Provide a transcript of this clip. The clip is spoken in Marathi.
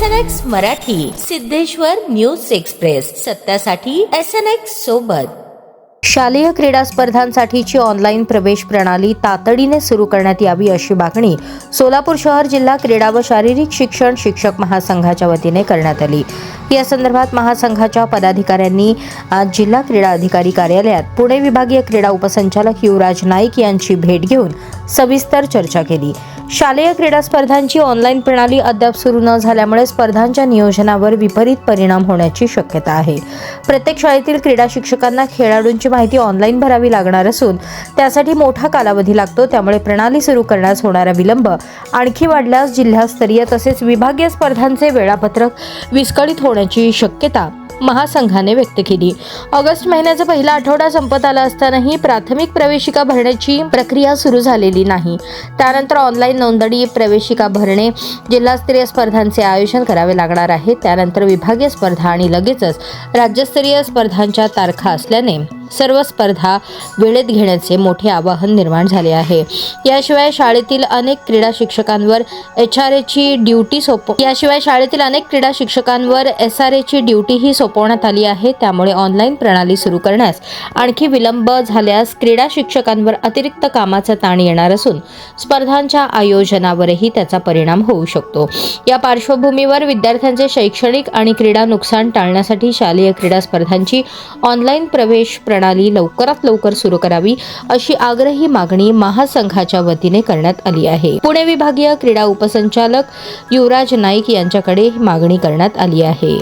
SNX Marathi, Siddheshwar news express, सत्यासाठी SNX सोबत। शालेय क्रीडा स्पर्धांसाठीची ऑनलाईन प्रवेश प्रणाली तातडीने सुरू करण्यात यावी अशी मागणी सोलापूर शहर जिल्हा क्रीडा व शारीरिक शिक्षण शिक्षक महासंघाच्या वतीने करण्यात आली। या संदर्भात महासंघाच्या पदाधिकाऱ्यांनी आज जिल्हा क्रीडा अधिकारी कार्यालयात पुणे विभागीय क्रीडा उपसंचालक युवराज नाईक यांची भेट घेऊन सविस्तर चर्चा केली। शालेय क्रीडा स्पर्धांची ऑनलाईन प्रणाली अद्याप सुरू न झाल्यामुळे स्पर्धांच्या नियोजनावर विपरीत परिणाम होण्याची शक्यता आहे। प्रत्येक शाळेतील क्रीडा शिक्षकांना खेळाडूंची माहिती ऑनलाईन भरावी लागणार असून त्यासाठी मोठा कालावधी लागतो। त्यामुळे प्रणाली सुरू करण्यास होणारा विलंब आणखी वाढल्यास जिल्हास्तरीय तसेच विभागीय स्पर्धांचे वेळापत्रक विस्कळीत होण्याची शक्यता महासंघाने व्यक्त केली। ऑगस्ट महिन्याचा पहिला आठवडा संपत आला असतानाही प्राथमिक प्रवेशिका भरण्याची प्रक्रिया सुरू झालेली नाही। त्यानंतर ऑनलाईन नोंदणी, प्रवेशिका भरणे, जिल्हास्तरीय स्पर्धांचे आयोजन करावे लागणार आहे। त्यानंतर विभागीय स्पर्धा आणि लगेचच राज्यस्तरीय स्पर्धांच्या तारखा असल्याने सर्व स्पर्धा वेळेत घेण्याचे मोठे आवाहन निर्माण झाले आहे। याशिवाय शाळेतील अनेक क्रीडा शिक्षकांवर SRAची ड्यूटीही सोपवण्यात आली आहे। त्यामुळे ऑनलाईन प्रणाली सुरू करण्यास आणखी विलंब झाल्यास क्रीडा शिक्षकांवर अतिरिक्त कामाचा ताण येणार असून स्पर्धांच्या आयोजनावरही त्याचा परिणाम होऊ शकतो। या पार्श्वभूमीवर विद्यार्थ्यांचे शैक्षणिक आणि क्रीडा नुकसान टाळण्यासाठी शालेय क्रीडा स्पर्धांची ऑनलाईन प्रवेश प्रणाली लवकरात लवकर सुरू करावी अशी आग्रही मागणी महासंघाच्या वतीने करण्यात आली आहे। पुणे विभागीय क्रीडा उपसंचालक युवराज नाईक यांच्याकडे मागणी करण्यात आली आहे।